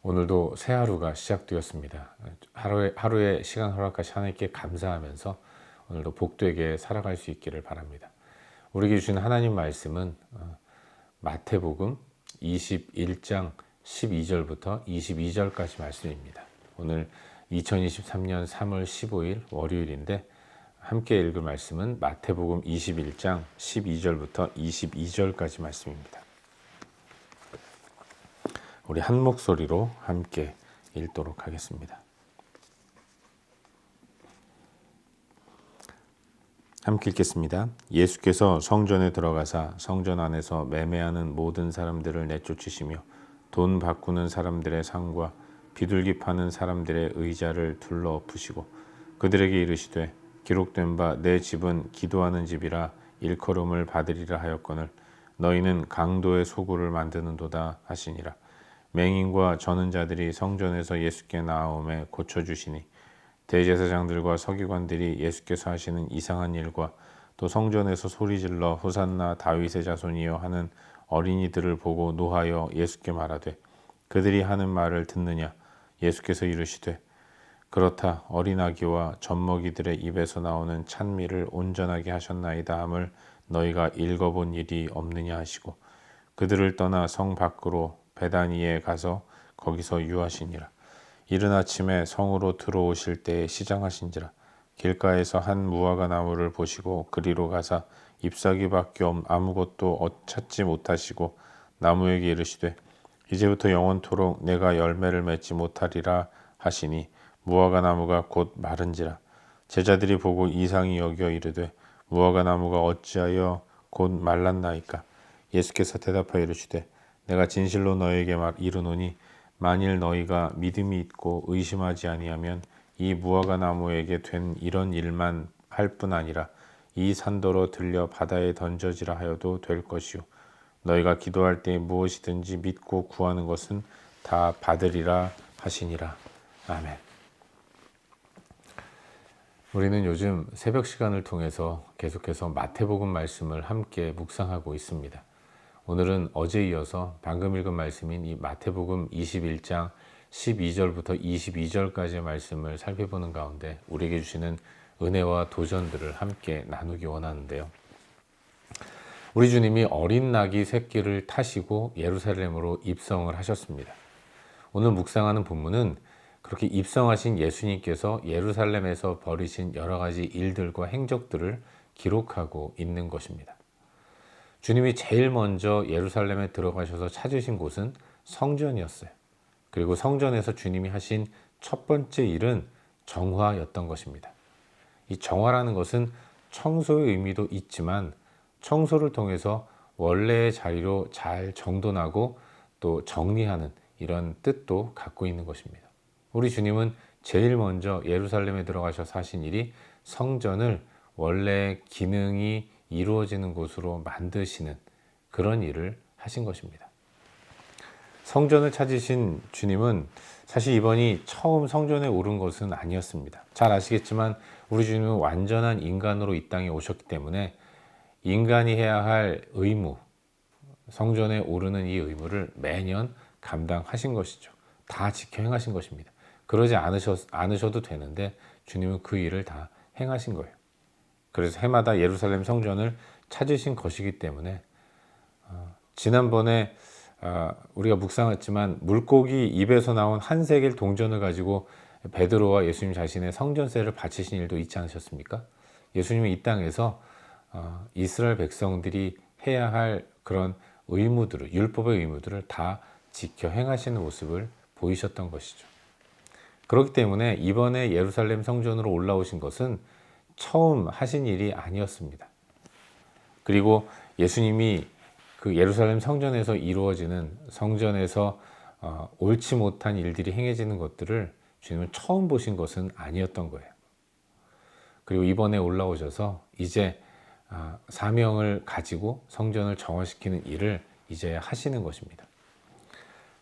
오늘도 새 하루가 시작되었습니다. 하루의 시간 허락하신 하나님께 감사하면서 오늘도 복되게 살아갈 수 있기를 바랍니다. 우리에게 주신 하나님 말씀은 마태복음 21장 12절부터 22절까지 말씀입니다. 오늘 2023년 3월 15일 월요일인데 함께 읽을 말씀은 마태복음 21장 12절부터 22절까지 말씀입니다. 우리 한 목소리로 함께 읽도록 하겠습니다. 함께 읽겠습니다. 예수께서 성전에 들어가사 성전 안에서 매매하는 모든 사람들을 내쫓으시며 돈 바꾸는 사람들의 상과 비둘기 파는 사람들의 의자를 둘러 엎으시고 그들에게 이르시되 기록된 바 내 집은 기도하는 집이라 일컬음을 받으리라 하였거늘 너희는 강도의 소굴을 만드는도다 하시니라. 맹인과 저는 자들이 성전에서 예수께 나아오매 고쳐주시니 대제사장들과 서기관들이 예수께서 하시는 이상한 일과 또 성전에서 소리질러 호산나 다윗의 자손이여 하는 어린이들을 보고 노하여 예수께 말하되 그들이 하는 말을 듣느냐. 예수께서 이르시되 그렇다 어린아기와 젖먹이들의 입에서 나오는 찬미를 온전하게 하셨나이다 함을 너희가 읽어본 일이 없느냐 하시고 그들을 떠나 성 밖으로 베다니에 가서 거기서 유하시니라. 이른 아침에 성으로 들어오실 때에 시장하신지라. 길가에서 한 무화과 나무를 보시고 그리로 가사 잎사귀밖에 아무것도 찾지 못하시고 나무에게 이르시되 이제부터 영원토록 내가 열매를 맺지 못하리라 하시니 무화과 나무가 곧 마른지라. 제자들이 보고 이상히 여겨 이르되 무화과 나무가 어찌하여 곧 말랐나이까. 예수께서 대답하여 이르시되 내가 진실로 너에게 이르노니 만일 너희가 믿음이 있고 의심하지 아니하면 이 무화과 나무에게 된 이런 일만 할 뿐 아니라 이 산더러 들려 바다에 던져지라 하여도 될 것이요 너희가 기도할 때 무엇이든지 믿고 구하는 것은 다 받으리라 하시니라. 아멘. 우리는 요즘 새벽 시간을 통해서 계속해서 마태복음 말씀을 함께 묵상하고 있습니다. 오늘은 어제 이어서 방금 읽은 말씀인 이 마태복음 21장 12절부터 22절까지의 말씀을 살펴보는 가운데 우리에게 주시는 은혜와 도전들을 함께 나누기 원하는데요. 우리 주님이 어린 나귀 새끼를 타시고 예루살렘으로 입성을 하셨습니다. 오늘 묵상하는 본문은 그렇게 입성하신 예수님께서 예루살렘에서 벌이신 여러 가지 일들과 행적들을 기록하고 있는 것입니다. 주님이 제일 먼저 예루살렘에 들어가셔서 찾으신 곳은 성전이었어요. 그리고 성전에서 주님이 하신 첫 번째 일은 정화였던 것입니다. 이 정화라는 것은 청소의 의미도 있지만 청소를 통해서 원래의 자리로 잘 정돈하고 또 정리하는 이런 뜻도 갖고 있는 것입니다. 우리 주님은 제일 먼저 예루살렘에 들어가셔서 하신 일이 성전을 원래 기능이 이루어지는 곳으로 만드시는 그런 일을 하신 것입니다. 성전을 찾으신 주님은 사실 이번이 처음 성전에 오른 것은 아니었습니다. 잘 아시겠지만 우리 주님은 완전한 인간으로 이 땅에 오셨기 때문에 인간이 해야 할 의무, 성전에 오르는 이 의무를 매년 감당하신 것이죠. 다 지켜 행하신 것입니다. 그러지 않으셔도 되는데 주님은 그 일을 다 행하신 거예요. 그래서 해마다 예루살렘 성전을 찾으신 것이기 때문에 지난번에 우리가 묵상했지만 물고기 입에서 나온 한 세겔 동전을 가지고 베드로와 예수님 자신의 성전세를 바치신 일도 있지 않으셨습니까? 예수님은 이 땅에서 이스라엘 백성들이 해야 할 그런 의무들을, 율법의 의무들을 다 지켜 행하시는 모습을 보이셨던 것이죠. 그렇기 때문에 이번에 예루살렘 성전으로 올라오신 것은 처음 하신 일이 아니었습니다. 그리고 예수님이 그 예루살렘 성전에서 이루어지는 성전에서 옳지 못한 일들이 행해지는 것들을 주님은 처음 보신 것은 아니었던 거예요. 그리고 이번에 올라오셔서 이제 사명을 가지고 성전을 정화시키는 일을 이제 하시는 것입니다.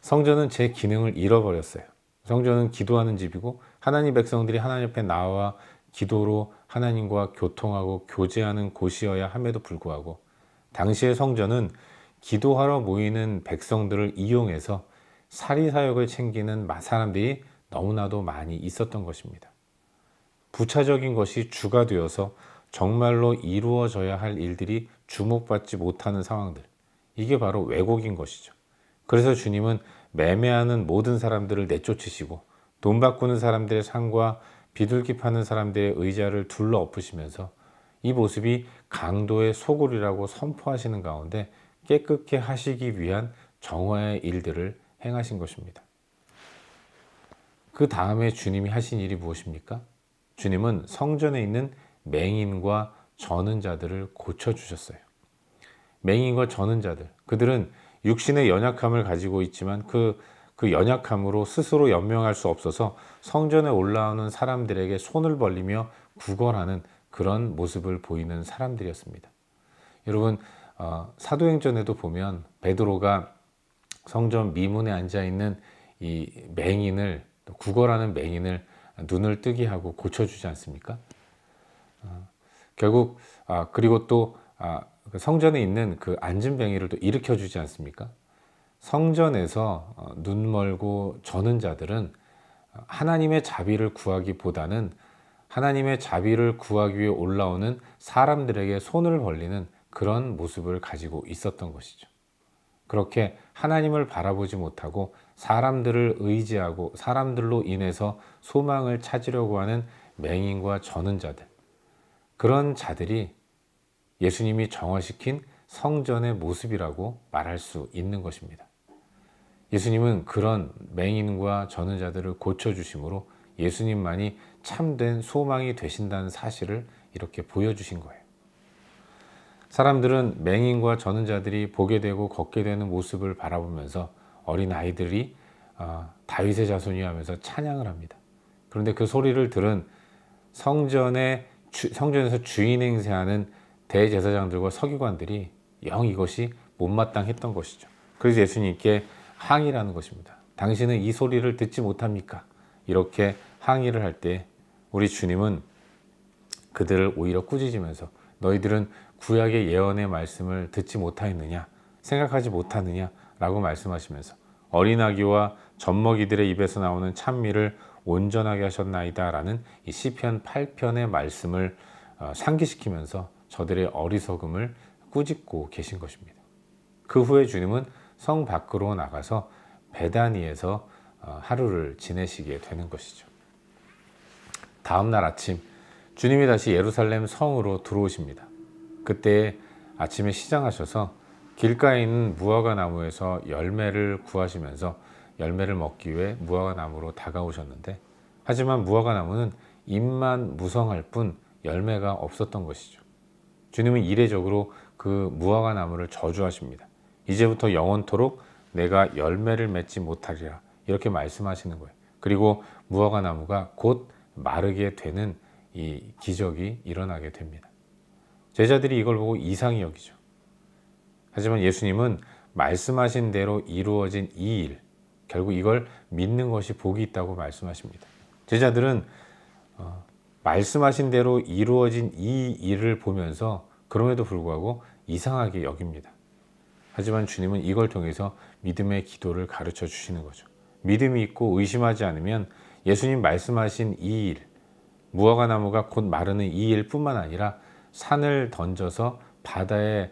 성전은 제 기능을 잃어버렸어요. 성전은 기도하는 집이고 하나님 백성들이 하나님 앞에 나와 기도로 하나님과 교통하고 교제하는 곳이어야 함에도 불구하고 당시의 성전은 기도하러 모이는 백성들을 이용해서 사리사욕을 챙기는 사람들이 너무나도 많이 있었던 것입니다. 부차적인 것이 주가 되어서 정말로 이루어져야 할 일들이 주목받지 못하는 상황들, 이게 바로 왜곡인 것이죠. 그래서 주님은 매매하는 모든 사람들을 내쫓으시고 돈 바꾸는 사람들의 상과 비둘기 파는 사람들의 의자를 둘러 엎으시면서 이 모습이 강도의 소굴이라고 선포하시는 가운데 깨끗게 하시기 위한 정화의 일들을 행하신 것입니다. 그 다음에 주님이 하신 일이 무엇입니까? 주님은 성전에 있는 맹인과 저는 자들을 고쳐주셨어요. 맹인과 저는 자들, 그들은 육신의 연약함을 가지고 있지만 그 연약함으로 스스로 연명할 수 없어서 성전에 올라오는 사람들에게 손을 벌리며 구걸하는 그런 모습을 보이는 사람들이었습니다. 여러분, 사도행전에도 보면 베드로가 성전 미문에 앉아있는 이 맹인을, 구걸하는 맹인을 눈을 뜨게 하고 고쳐주지 않습니까? 결국 그리고 또 성전에 있는 그 앉은 뱅이를 또 일으켜주지 않습니까? 성전에서 눈 멀고 저는 자들은 하나님의 자비를 구하기보다는 하나님의 자비를 구하기 위해 올라오는 사람들에게 손을 벌리는 그런 모습을 가지고 있었던 것이죠. 그렇게 하나님을 바라보지 못하고 사람들을 의지하고 사람들로 인해서 소망을 찾으려고 하는 맹인과 저는 자들, 그런 자들이 예수님이 정화시킨 성전의 모습이라고 말할 수 있는 것입니다. 예수님은 그런 맹인과 저는 자들을 고쳐주심으로 예수님만이 참된 소망이 되신다는 사실을 이렇게 보여주신 거예요. 사람들은 맹인과 저는 자들이 보게 되고 걷게 되는 모습을 바라보면서 어린 아이들이 다윗의 자손이 하면서 찬양을 합니다. 그런데 그 소리를 들은 성전에서 주인 행세하는 대제사장들과 서기관들이 영 이것이 못마땅했던 것이죠. 그래서 예수님께 항의를 하는 것입니다. 당신은 이 소리를 듣지 못합니까? 이렇게 항의를 할 때 우리 주님은 그들을 오히려 꾸짖으면서 너희들은 구약의 예언의 말씀을 듣지 못하였느냐? 생각하지 못하느냐? 라고 말씀하시면서 어린아기와 젖먹이들의 입에서 나오는 찬미를 온전하게 하셨나이다 라는 이 시편 8편의 말씀을 상기시키면서 저들의 어리석음을 꾸짖고 계신 것입니다. 그 후에 주님은 성 밖으로 나가서 베다니에서 하루를 지내시게 되는 것이죠. 다음 날 아침 주님이 다시 예루살렘 성으로 들어오십니다. 그때 아침에 시장하셔서 길가에 있는 무화과 나무에서 열매를 구하시면서 열매를 먹기 위해 무화과 나무로 다가오셨는데 하지만 무화과 나무는 잎만 무성할 뿐 열매가 없었던 것이죠. 주님은 이례적으로 그 무화과 나무를 저주하십니다. 이제부터 영원토록 내가 열매를 맺지 못하리라 이렇게 말씀하시는 거예요. 그리고 무화과 나무가 곧 마르게 되는 이 기적이 일어나게 됩니다. 제자들이 이걸 보고 이상히 여기죠. 하지만 예수님은 말씀하신 대로 이루어진 이 일, 결국 이걸 믿는 것이 복이 있다고 말씀하십니다. 제자들은 말씀하신 대로 이루어진 이 일을 보면서 그럼에도 불구하고 이상하게 여깁니다. 하지만 주님은 이걸 통해서 믿음의 기도를 가르쳐 주시는 거죠. 믿음이 있고 의심하지 않으면 예수님 말씀하신 이 일, 무화과 나무가 곧 마르는 이 일뿐만 아니라 산을 던져서 바다에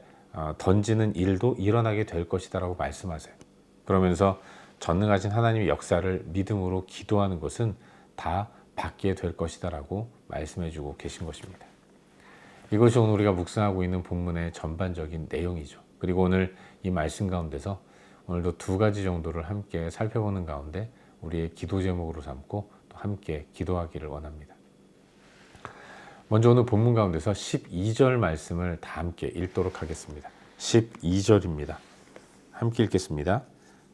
던지는 일도 일어나게 될 것이다 라고 말씀하세요. 그러면서 전능하신 하나님의 역사를 믿음으로 기도하는 것은 다 받게 될 것이다 라고 말씀해 주고 계신 것입니다. 이것이 오늘 우리가 묵상하고 있는 본문의 전반적인 내용이죠. 그리고 오늘 이 말씀 가운데서 오늘도 두 가지 정도를 함께 살펴보는 가운데 우리의 기도 제목으로 삼고 또 함께 기도하기를 원합니다. 먼저 오늘 본문 가운데서 12절 말씀을 다 함께 읽도록 하겠습니다. 12절입니다. 함께 읽겠습니다.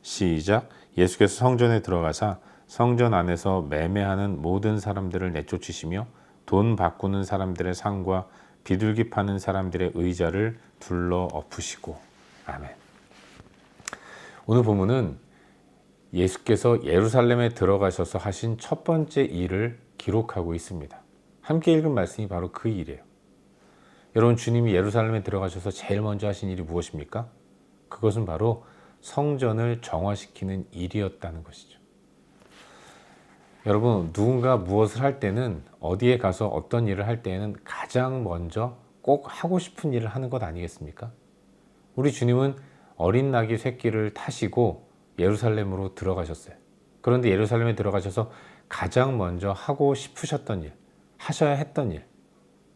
시작. 예수께서 성전에 들어가사 성전 안에서 매매하는 모든 사람들을 내쫓으시며 돈 바꾸는 사람들의 상과 비둘기 파는 사람들의 의자를 둘러 엎으시고. 아멘. 오늘 본문은 예수께서 예루살렘에 들어가셔서 하신 첫 번째 일을 기록하고 있습니다. 함께 읽은 말씀이 바로 그 일이에요. 여러분, 주님이 예루살렘에 들어가셔서 제일 먼저 하신 일이 무엇입니까? 그것은 바로 성전을 정화시키는 일이었다는 것이죠. 여러분, 누군가 무엇을 할 때는, 어디에 가서 어떤 일을 할 때에는 가장 먼저 꼭 하고 싶은 일을 하는 것 아니겠습니까? 우리 주님은 어린 나귀 새끼를 타시고 예루살렘으로 들어가셨어요. 그런데 예루살렘에 들어가셔서 가장 먼저 하고 싶으셨던 일, 하셔야 했던 일,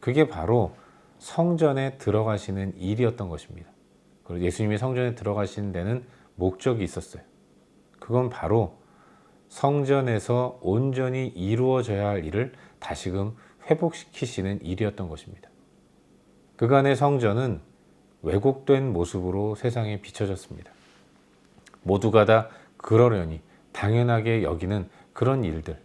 그게 바로 성전에 들어가시는 일이었던 것입니다. 그리고 예수님이 성전에 들어가시는 데는 목적이 있었어요. 그건 바로 성전에서 온전히 이루어져야 할 일을 다시금 회복시키시는 일이었던 것입니다. 그간의 성전은 왜곡된 모습으로 세상에 비춰졌습니다. 모두가 다 그러려니 당연하게 여기는 그런 일들,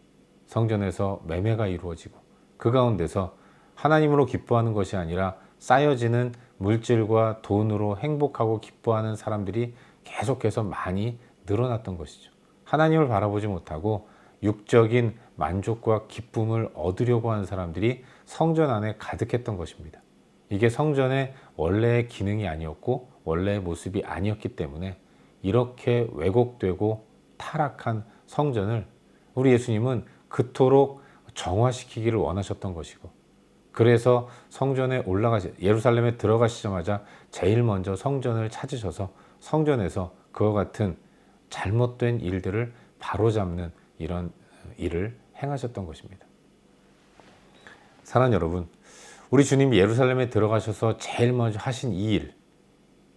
성전에서 매매가 이루어지고 그 가운데서 하나님으로 기뻐하는 것이 아니라 쌓여지는 물질과 돈으로 행복하고 기뻐하는 사람들이 계속해서 많이 늘어났던 것이죠. 하나님을 바라보지 못하고 육적인 만족과 기쁨을 얻으려고 하는 사람들이 성전 안에 가득했던 것입니다. 이게 성전의 원래의 기능이 아니었고 원래의 모습이 아니었기 때문에 이렇게 왜곡되고 타락한 성전을 우리 예수님은 그토록 정화시키기를 원하셨던 것이고, 그래서 성전에 예루살렘에 들어가시자마자 제일 먼저 성전을 찾으셔서 성전에서 그와 같은 잘못된 일들을 바로잡는 이런 일을 행하셨던 것입니다. 사랑하는 여러분, 우리 주님이 예루살렘에 들어가셔서 제일 먼저 하신 이 일,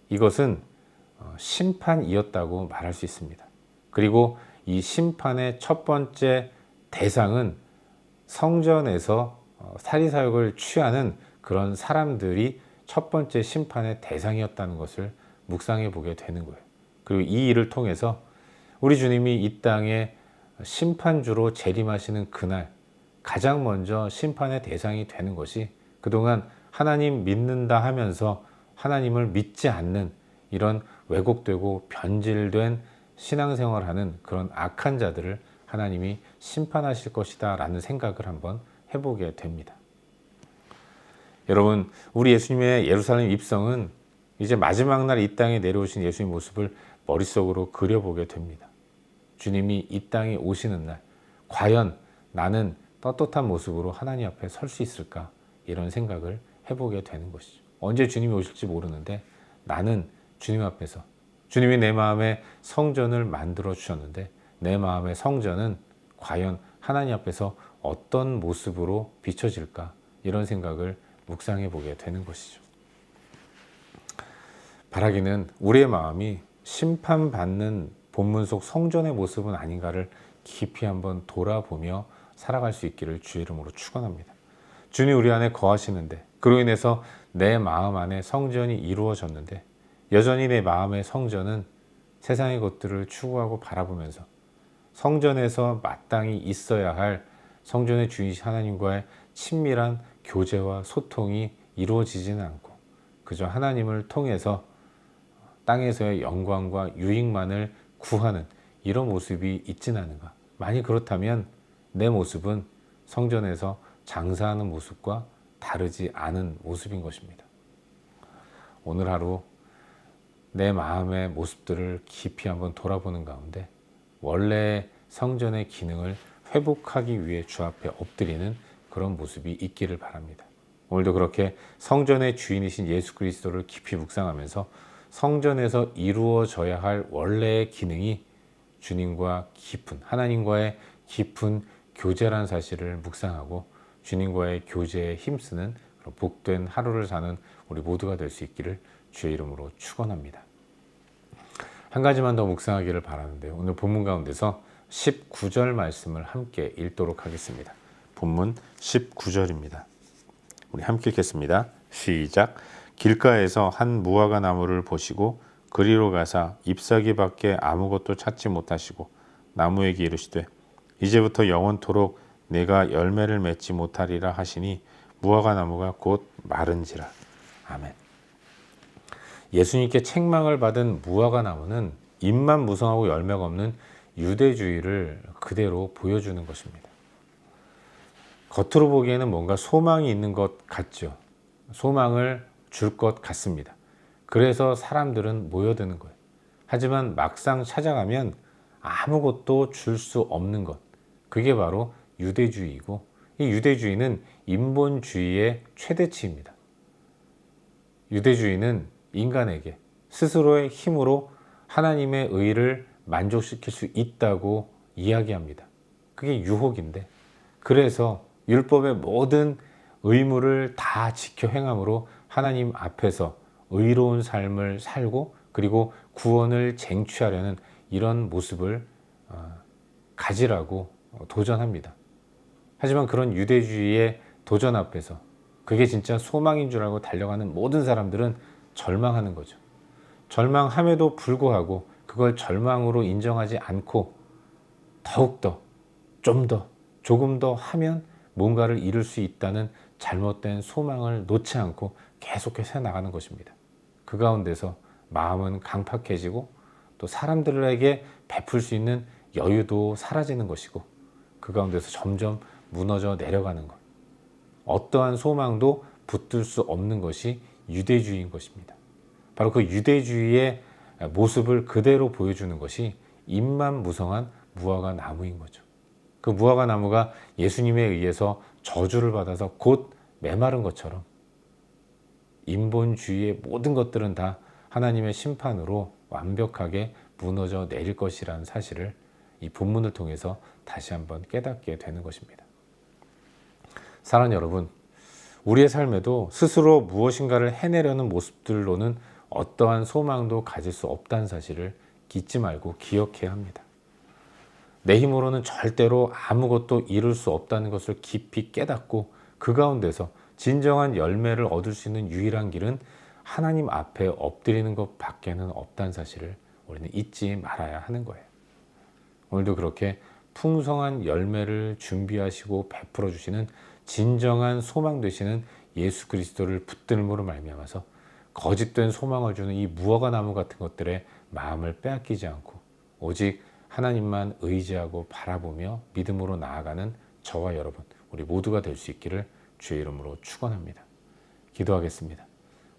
이것은 심판이었다고 말할 수 있습니다. 그리고 이 심판의 첫 번째 대상은 성전에서 사리사욕을 취하는 그런 사람들이 첫 번째 심판의 대상이었다는 것을 묵상해 보게 되는 거예요. 그리고 이 일을 통해서 우리 주님이 이 땅에 심판주로 재림하시는 그날 가장 먼저 심판의 대상이 되는 것이 그동안 하나님 믿는다 하면서 하나님을 믿지 않는 이런 왜곡되고 변질된 신앙생활하는 그런 악한 자들을 하나님이 심판하실 것이다 라는 생각을 한번 해보게 됩니다. 여러분, 우리 예수님의 예루살렘 입성은 이제 마지막 날 이 땅에 내려오신 예수님 모습을 머릿속으로 그려보게 됩니다. 주님이 이 땅에 오시는 날 과연 나는 떳떳한 모습으로 하나님 앞에 설 수 있을까, 이런 생각을 해보게 되는 것이죠. 언제 주님이 오실지 모르는데 나는 주님 앞에서, 주님이 내 마음에 성전을 만들어 주셨는데 내 마음의 성전은 과연 하나님 앞에서 어떤 모습으로 비춰질까, 이런 생각을 묵상해 보게 되는 것이죠. 바라기는 우리의 마음이 심판받는 본문 속 성전의 모습은 아닌가를 깊이 한번 돌아보며 살아갈 수 있기를 주의 이름으로 축원합니다. 주님 우리 안에 거하시는데, 그로 인해서 내 마음 안에 성전이 이루어졌는데 여전히 내 마음의 성전은 세상의 것들을 추구하고 바라보면서 성전에서 마땅히 있어야 할 성전의 주인이신 하나님과의 친밀한 교제와 소통이 이루어지지는 않고 그저 하나님을 통해서 땅에서의 영광과 유익만을 구하는 이런 모습이 있지는 않은가. 만약 그렇다면 내 모습은 성전에서 장사하는 모습과 다르지 않은 모습인 것입니다. 오늘 하루 내 마음의 모습들을 깊이 한번 돌아보는 가운데 원래의 성전의 기능을 회복하기 위해 주 앞에 엎드리는 그런 모습이 있기를 바랍니다. 오늘도 그렇게 성전의 주인이신 예수 그리스도를 깊이 묵상하면서 성전에서 이루어져야 할 원래의 기능이 주님과 깊은, 하나님과의 깊은 교제라는 사실을 묵상하고 주님과의 교제에 힘쓰는 그런 복된 하루를 사는 우리 모두가 될 수 있기를 주의 이름으로 축원합니다. 한 가지만 더 묵상하기를 바라는데, 오늘 본문 가운데서 19절 말씀을 함께 읽도록 하겠습니다. 본문 19절입니다. 우리 함께 읽겠습니다. 시작. 길가에서 한 무화과 나무를 보시고 그리로 가사 잎사귀밖에 아무것도 찾지 못하시고 나무에게 이르시되 이제부터 영원토록 내가 열매를 맺지 못하리라 하시니 무화과 나무가 곧 마른지라. 아멘. 예수님께 책망을 받은 무화과 나무는 잎만 무성하고 열매가 없는 유대주의를 그대로 보여주는 것입니다. 겉으로 보기에는 뭔가 소망이 있는 것 같죠. 소망을 줄 것 같습니다. 그래서 사람들은 모여드는 거예요. 하지만 막상 찾아가면 아무것도 줄 수 없는 것. 그게 바로 유대주의이고, 이 유대주의는 인본주의의 최대치입니다. 유대주의는 인간에게 스스로의 힘으로 하나님의 의를 만족시킬 수 있다고 이야기합니다. 그게 유혹인데, 그래서 율법의 모든 의무를 다 지켜 행함으로 하나님 앞에서 의로운 삶을 살고 그리고 구원을 쟁취하려는 이런 모습을 가지라고 도전합니다. 하지만 그런 유대주의의 도전 앞에서 그게 진짜 소망인 줄 알고 달려가는 모든 사람들은 절망하는 거죠. 절망함에도 불구하고 그걸 절망으로 인정하지 않고 더욱더, 좀 더, 조금 더 하면 뭔가를 이룰 수 있다는 잘못된 소망을 놓지 않고 계속해서 나가는 것입니다. 그 가운데서 마음은 강팍해지고 또 사람들에게 베풀 수 있는 여유도 사라지는 것이고 그 가운데서 점점 무너져 내려가는 것. 어떠한 소망도 붙들 수 없는 것이 유대주의인 것입니다. 바로 그 유대주의의 모습을 그대로 보여주는 것이 잎만무성한 무화과 나무인 거죠. 그 무화과 나무가 예수님에 의해서 저주를 받아서 곧 메마른 것처럼 인본주의의 모든 것들은 다 하나님의 심판으로 완벽하게 무너져 내릴 것이라는 사실을 이 본문을 통해서 다시 한번 깨닫게 되는 것입니다. 사랑하는 여러분, 우리의 삶에도 스스로 무엇인가를 해내려는 모습들로는 어떠한 소망도 가질 수 없다는 사실을 잊지 말고 기억해야 합니다. 내 힘으로는 절대로 아무것도 이룰 수 없다는 것을 깊이 깨닫고 그 가운데서 진정한 열매를 얻을 수 있는 유일한 길은 하나님 앞에 엎드리는 것 밖에는 없다는 사실을 우리는 잊지 말아야 하는 거예요. 오늘도 그렇게 풍성한 열매를 준비하시고 베풀어 주시는 진정한 소망 되시는 예수 그리스도를 붙들므로 말미암아서 거짓된 소망을 주는 이 무화과 나무 같은 것들의 마음을 빼앗기지 않고 오직 하나님만 의지하고 바라보며 믿음으로 나아가는 저와 여러분, 우리 모두가 될 수 있기를 주의 이름으로 축원합니다. 기도하겠습니다.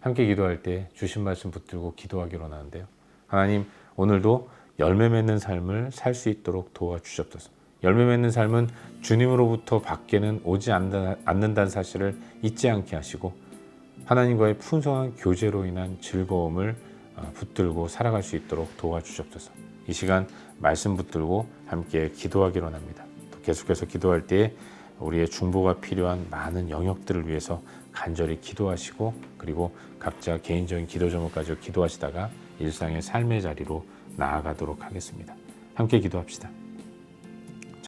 함께 기도할 때 주신 말씀 붙들고 기도하기로 하는데요. 하나님, 오늘도 열매 맺는 삶을 살 수 있도록 도와주시옵소서. 열매 맺는 삶은 주님으로부터 밖에는 오지 않는다는 사실을 잊지 않게 하시고 하나님과의 풍성한 교제로 인한 즐거움을 붙들고 살아갈 수 있도록 도와주시옵소서. 이 시간 말씀 붙들고 함께 기도하기로 합니다. 또 계속해서 기도할 때에 우리의 중보가 필요한 많은 영역들을 위해서 간절히 기도하시고 그리고 각자 개인적인 기도 제목까지 기도하시다가 일상의 삶의 자리로 나아가도록 하겠습니다. 함께 기도합시다.